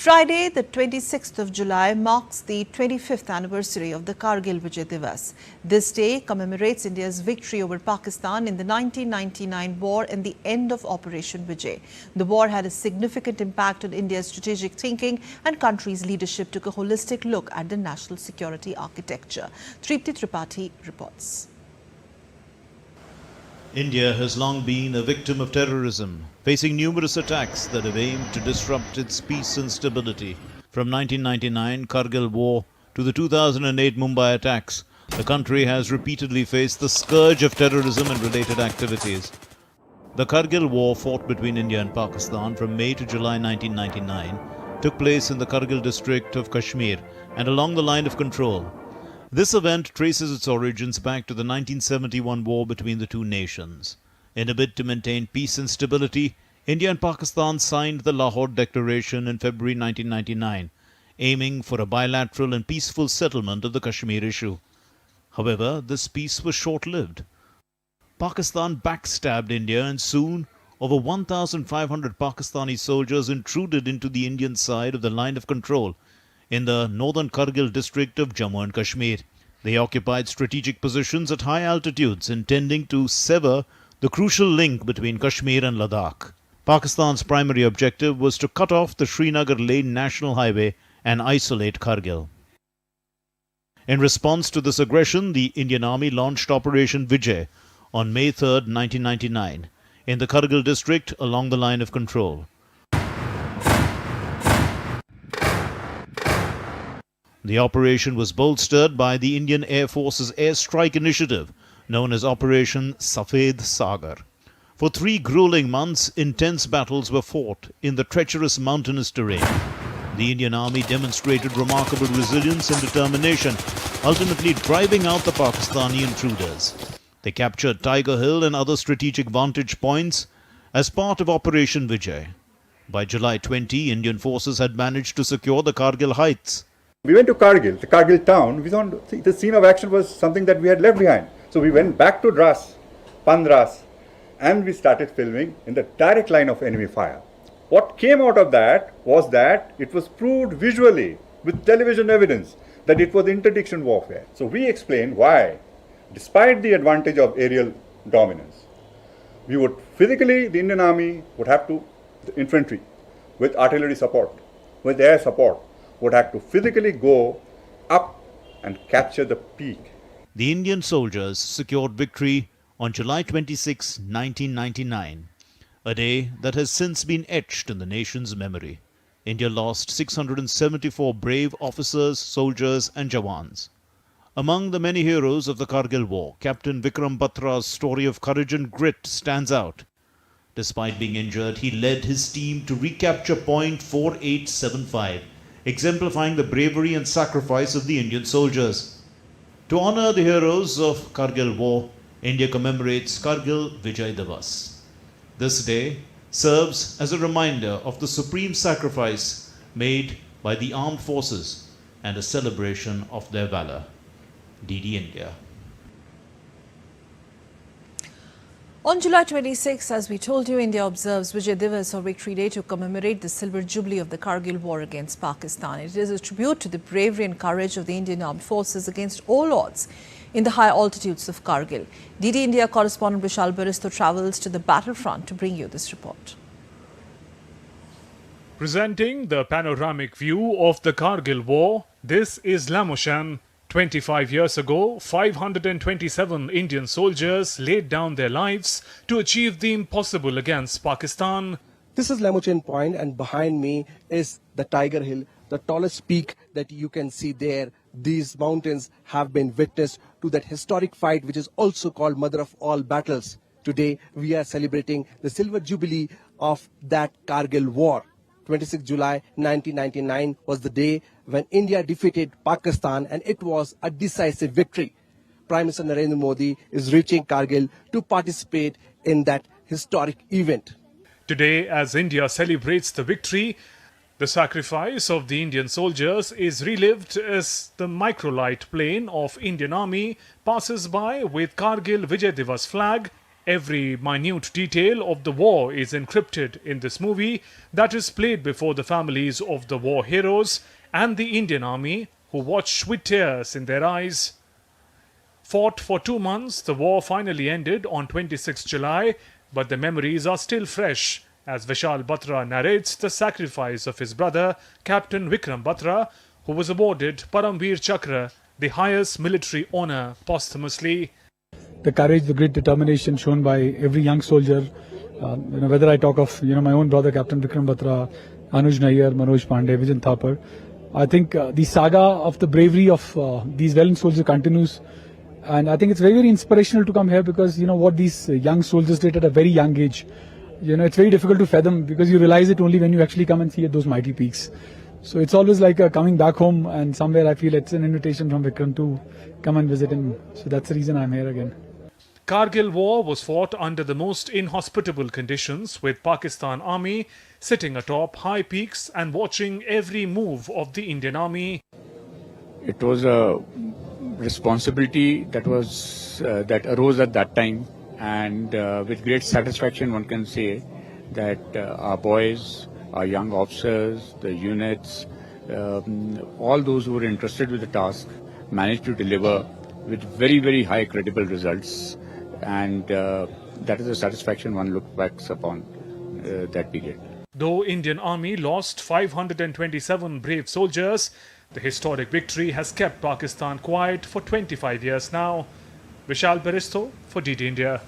Friday, the 26th of July, marks the 25th anniversary of the Kargil Vijay Divas. This day commemorates India's victory over Pakistan in the 1999 war and the end of Operation Vijay. The war had a significant impact on India's strategic thinking, and country's leadership took a holistic look at the national security architecture. Tripti Tripathi reports. India has long been a victim of terrorism, facing numerous attacks that have aimed to disrupt its peace and stability. From 1999 Kargil War to the 2008 Mumbai attacks, the country has repeatedly faced the scourge of terrorism and related activities. The Kargil War, fought between India and Pakistan from May to July 1999, took place in the Kargil district of Kashmir and along the line of control. This event traces its origins back to the 1971 war between the two nations. In a bid to maintain peace and stability, India and Pakistan signed the Lahore Declaration in February 1999, aiming for a bilateral and peaceful settlement of the Kashmir issue. However, this peace was short-lived. Pakistan backstabbed India, and soon over 1,500 Pakistani soldiers intruded into the Indian side of the line of control in the northern Kargil district of Jammu and Kashmir. They occupied strategic positions at high altitudes, intending to sever the crucial link between Kashmir and Ladakh. Pakistan's primary objective was to cut off the Srinagar-Leh National Highway and isolate Kargil. In response to this aggression, the Indian Army launched Operation Vijay on May 3, 1999, in the Kargil district along the line of control. The operation was bolstered by the Indian Air Force's airstrike initiative, known as Operation Safed Sagar. For 3 grueling months, intense battles were fought in the treacherous mountainous terrain. The Indian Army demonstrated remarkable resilience and determination, ultimately driving out the Pakistani intruders. They captured Tiger Hill and other strategic vantage points as part of Operation Vijay. By July 20, Indian forces had managed to secure the Kargil heights. We went to Kargil, the Kargil town. We thought the scene of action was something that we had left behind. So we went back to Dras, Pandras, and we started filming in the direct line of enemy fire. What came out of that was that it was proved visually with television evidence that it was interdiction warfare. So we explained why, despite the advantage of aerial dominance, we would physically, the Indian Army would have to, the infantry, with artillery support, with air support, would have to physically go up and capture the peak. The Indian soldiers secured victory on July 26, 1999, a day that has since been etched in the nation's memory. India lost 674 brave officers, soldiers and Jawans. Among the many heroes of the Kargil War, Captain Vikram Batra's story of courage and grit stands out. Despite being injured, he led his team to recapture point 4875, exemplifying the bravery and sacrifice of the Indian soldiers. To honor the heroes of Kargil War, India commemorates Kargil Vijay Divas. This day serves as a reminder of the supreme sacrifice made by the armed forces and a celebration of their valor. DD India. On July 26, as we told you, India observes Vijay Divas or Victory Day to commemorate the silver jubilee of the Kargil war against Pakistan. It is a tribute to the bravery and courage of the Indian armed forces against all odds in the high altitudes of Kargil. DD India correspondent Vishal Baristo travels to the battlefront to bring you this report. Presenting the panoramic view of the Kargil war, this is Lamoshan. 25 years ago, 527 Indian soldiers laid down their lives to achieve the impossible against Pakistan. This is Lamochan Point, and behind me is the Tiger Hill, the tallest peak that you can see there. These mountains have been witness to that historic fight, which is also called Mother of All Battles. Today, we are celebrating the silver jubilee of that Kargil war. 26 July 1999 was the day when India defeated Pakistan, and it was a decisive victory. Prime Minister Narendra Modi is reaching Kargil to participate in that historic event. Today, as India celebrates the victory, the sacrifice of the Indian soldiers is relived as the microlight plane of Indian Army passes by with Kargil Vijay Divas flag Every minute detail of the war is encrypted in this movie that is played before the families of the war heroes and the Indian Army, who watch with tears in their eyes. Fought for 2 months, the war finally ended on 26 July, but the memories are still fresh as Vishal Batra narrates the sacrifice of his brother, Captain Vikram Batra, who was awarded Paramveer Chakra, the highest military honor, posthumously. The courage, the great determination shown by every young soldier, whether I talk of my own brother Captain Vikram Batra, Anuj Nayyar, Manoj Pandey, Vijay Thapar, I think the saga of the bravery of these valiant soldiers continues, and I think it's very, very inspirational to come here because what these young soldiers did at a very young age. It's very difficult to fathom because you realize it only when you actually come and see those mighty peaks. So it's always like coming back home, and somewhere I feel it's an invitation from Vikram to come and visit him. So that's the reason I'm here again. Kargil war was fought under the most inhospitable conditions, with Pakistan Army sitting atop high peaks and watching every move of the Indian Army. It was a responsibility that arose at that time, and with great satisfaction one can say that our boys, our young officers, the units, all those who were entrusted with the task managed to deliver with very, very high credible results, and that is a satisfaction one looks back upon that period. Though Indian Army lost 527 brave soldiers, the historic victory has kept Pakistan quiet for 25 years now. Vishal Baristo for DD India.